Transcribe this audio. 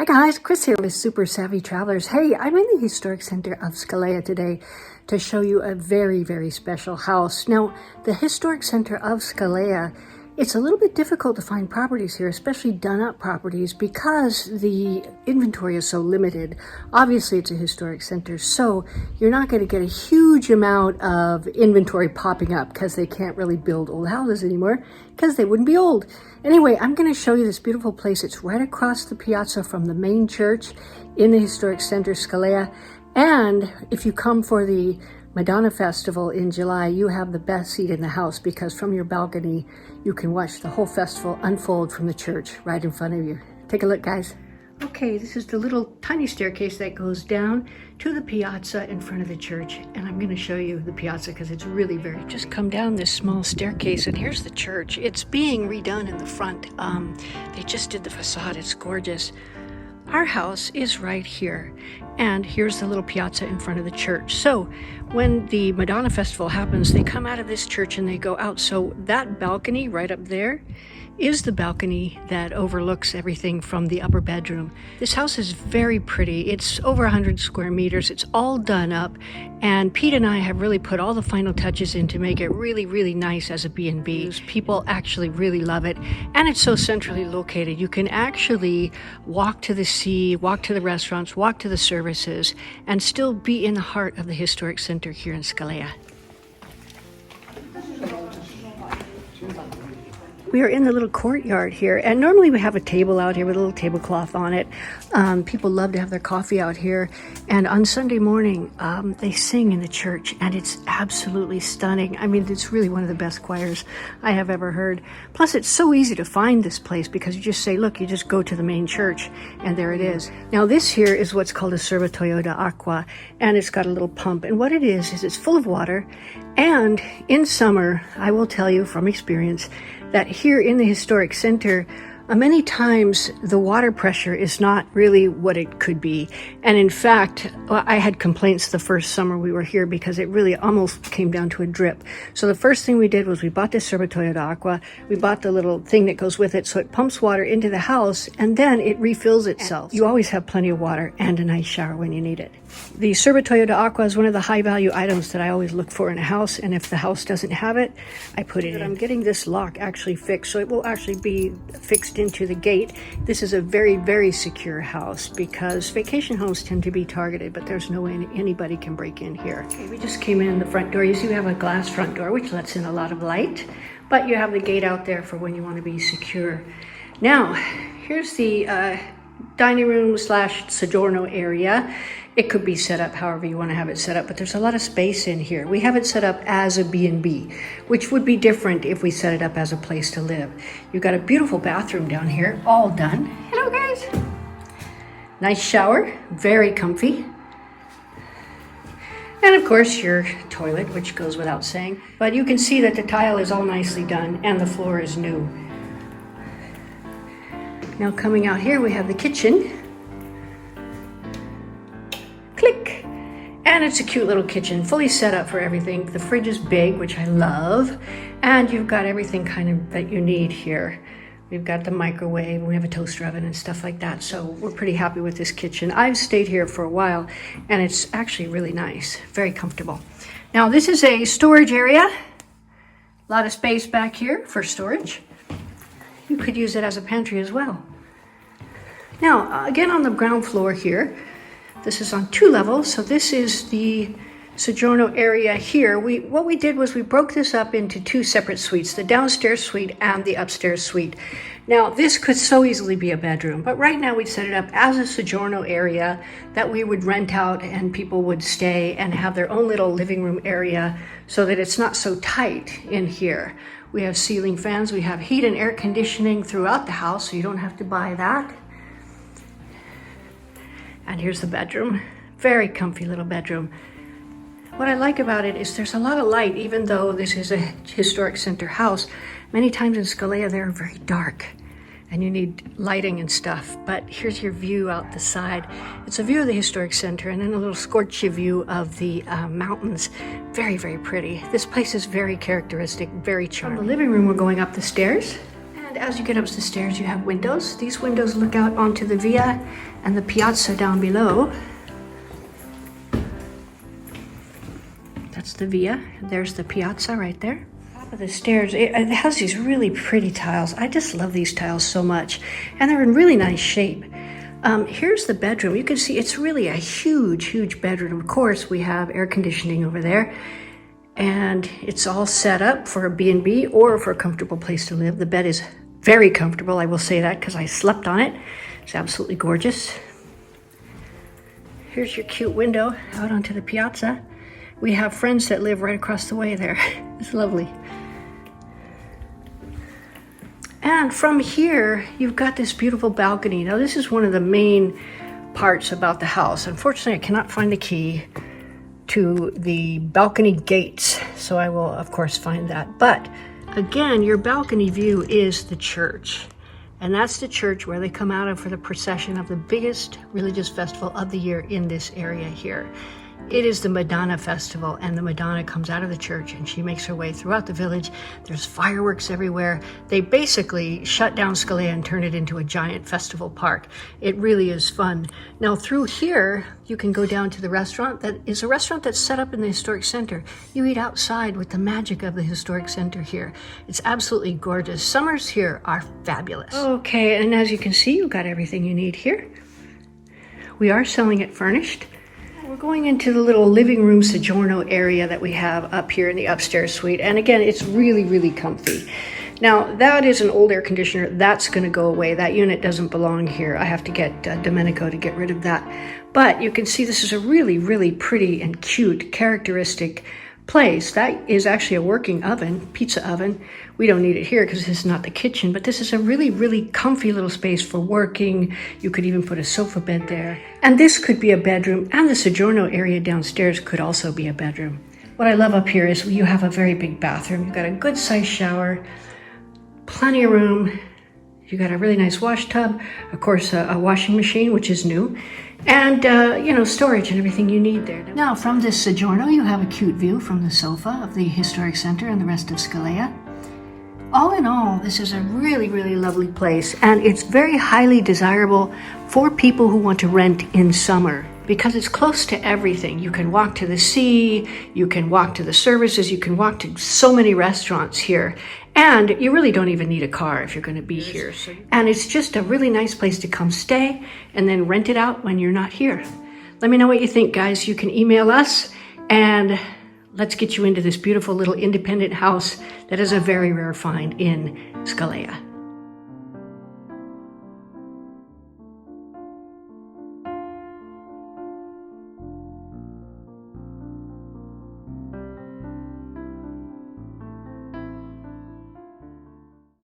Hi guys, Chris here with Super Savvy Travelers. Hey, I'm in the historic center of Scalea today to show you a very, very special house. Now, the historic center of Scalea, it's a little bit difficult to find properties here, especially done-up properties, because the inventory is so limited. Obviously, it's a historic center, so you're not going to get a huge amount of inventory popping up because they can't really build old houses anymore because they wouldn't be old. Anyway, I'm going to show you this beautiful place. It's right across the piazza from the main church in the historic center, Scalea. And if you come for the Madonna Festival in July, you have the best seat in the house because from your balcony, you can watch the whole festival unfold from the church right in front of you. Take a look, guys. Okay, this is the little tiny staircase that goes down to the piazza in front of the church. And I'm going to show you the piazza because it's really very... Just come down this small staircase and here's the church. It's being redone in the front. They just did the facade. It's gorgeous. Our house is right here, and here's the little piazza in front of the church. So when the Madonna Festival happens, they come out of this church and they go out. So that balcony right up there is the balcony that overlooks everything from the upper bedroom. This house is very pretty. It's over 100 square meters. It's all done up, and Pete and I have really put all the final touches in to make it really, really nice as a B&B. People actually really love it, and it's so centrally located. You can actually walk to the sea, walk to the restaurants, walk to the services, and still be in the heart of the historic center here in Scalea. We are in the little courtyard here, and normally we have a table out here with a little tablecloth on it. People love to have their coffee out here, and on Sunday morning they sing in the church, and it's absolutely stunning. I mean, it's really one of the best choirs I have ever heard. Plus, it's so easy to find this place because you just say, look, you just go to the main church, and there it is. Now, this here is what's called a serbatoio d'acqua, and it's got a little pump, and what it is it's full of water, and in summer, I will tell you from experience, that here in the historic center, many times the water pressure is not really what it could be. And in fact, I had complaints the first summer we were here because it really almost came down to a drip. So the first thing we did was we bought this serbatoio d'acqua. We bought the little thing that goes with it so it pumps water into the house and then it refills itself. You always have plenty of water and a nice shower when you need it. The serbatoio d'acqua is one of the high value items that I always look for in a house, and if the house doesn't have it, I put it in. I'm getting this lock actually fixed, so it will actually be fixed into the gate. This is a very, very secure house because vacation homes tend to be targeted, but there's no way anybody can break in here. Okay, we just came in the front door. You see we have a glass front door, which lets in a lot of light, but you have the gate out there for when you want to be secure. Now, here's the dining room / soggiorno area. It could be set up however you want to have it set up, but there's a lot of space in here. We have it set up as a B&B, which would be different if we set it up as a place to live. You've got a beautiful bathroom down here, all done. Hello, guys. Nice shower, very comfy. And of course, your toilet, which goes without saying. But you can see that the tile is all nicely done and the floor is new. Now coming out here, we have the kitchen. Click! And it's a cute little kitchen, fully set up for everything. The fridge is big, which I love. And you've got everything kind of that you need here. We've got the microwave, we have a toaster oven and stuff like that. So we're pretty happy with this kitchen. I've stayed here for a while and it's actually really nice, very comfortable. Now this is a storage area. A lot of space back here for storage. You could use it as a pantry as well. Now, again on the ground floor here, this is on 2 levels, so this is the soggiorno area here. What we did was we broke this up into 2 separate suites, the downstairs suite and the upstairs suite. Now, this could so easily be a bedroom, but right now we set it up as a soggiorno area that we would rent out and people would stay and have their own little living room area so that it's not so tight in here. We have ceiling fans, we have heat and air conditioning throughout the house, so you don't have to buy that. And here's the bedroom. Very comfy little bedroom. What I like about it is there's a lot of light, even though this is a historic center house. Many times in Scalea, they're very dark and you need lighting and stuff. But here's your view out the side. It's a view of the historic center and then a little scorchy view of the mountains. Very, very pretty. This place is very characteristic, very charming. From the living room, we're going up the stairs. And as you get up the stairs, you have windows. These windows look out onto the via and the piazza down below. That's the via. There's the piazza right there. Top of the stairs, it has these really pretty tiles. I just love these tiles so much. And they're in really nice shape. Here's the bedroom. You can see it's really a huge, huge bedroom. Of course, we have air conditioning over there. And it's all set up for a B&B or for a comfortable place to live. The bed is very comfortable, I will say that, because I slept on it. It's absolutely gorgeous. Here's your cute window out onto the piazza. We have friends that live right across the way there. It's lovely. And from here, you've got this beautiful balcony. Now, this is one of the main parts about the house. Unfortunately, I cannot find the key to the balcony gates, so I will of course find that. But again, your balcony view is the church, and that's the church where they come out of for the procession of the biggest religious festival of the year in this area here. It is the Madonna festival, and the Madonna comes out of the church and she makes her way throughout the village. There's fireworks everywhere. They basically shut down Scalea and turn it into a giant festival park. It really is fun. Now through here, you can go down to the restaurant. That is a restaurant that's set up in the historic center. You eat outside with the magic of the historic center here. It's absolutely gorgeous. Summers here are fabulous. Okay, and as you can see, you've got everything you need here. We are selling it furnished. We're going into the little living room soggiorno area that we have up here in the upstairs suite. And again, it's really, really comfy. Now, that is an old air conditioner. That's going to go away. That unit doesn't belong here. I have to get Domenico to get rid of that. But you can see this is a really, really pretty and cute, characteristic place. That is actually a working oven, pizza oven. We don't need it here because this is not the kitchen, but this is a really, really comfy little space for working. You could even put a sofa bed there. And this could be a bedroom, and the soggiorno area downstairs could also be a bedroom. What I love up here is you have a very big bathroom. You've got a good sized shower, plenty of room. You got a really nice wash tub, of course, a washing machine, which is new, and, storage and everything you need there. Now, from this soggiorno, you have a cute view from the sofa of the historic center and the rest of Scalea. All in all, this is a really, really lovely place, and it's very highly desirable for people who want to rent in summer because it's close to everything. You can walk to the sea, you can walk to the services, you can walk to so many restaurants here, and you really don't even need a car if you're going to be here. And it's just a really nice place to come stay and then rent it out when you're not here. Let me know what you think, guys. You can email us, and let's get you into this beautiful little independent house that is a very rare find in Scalea.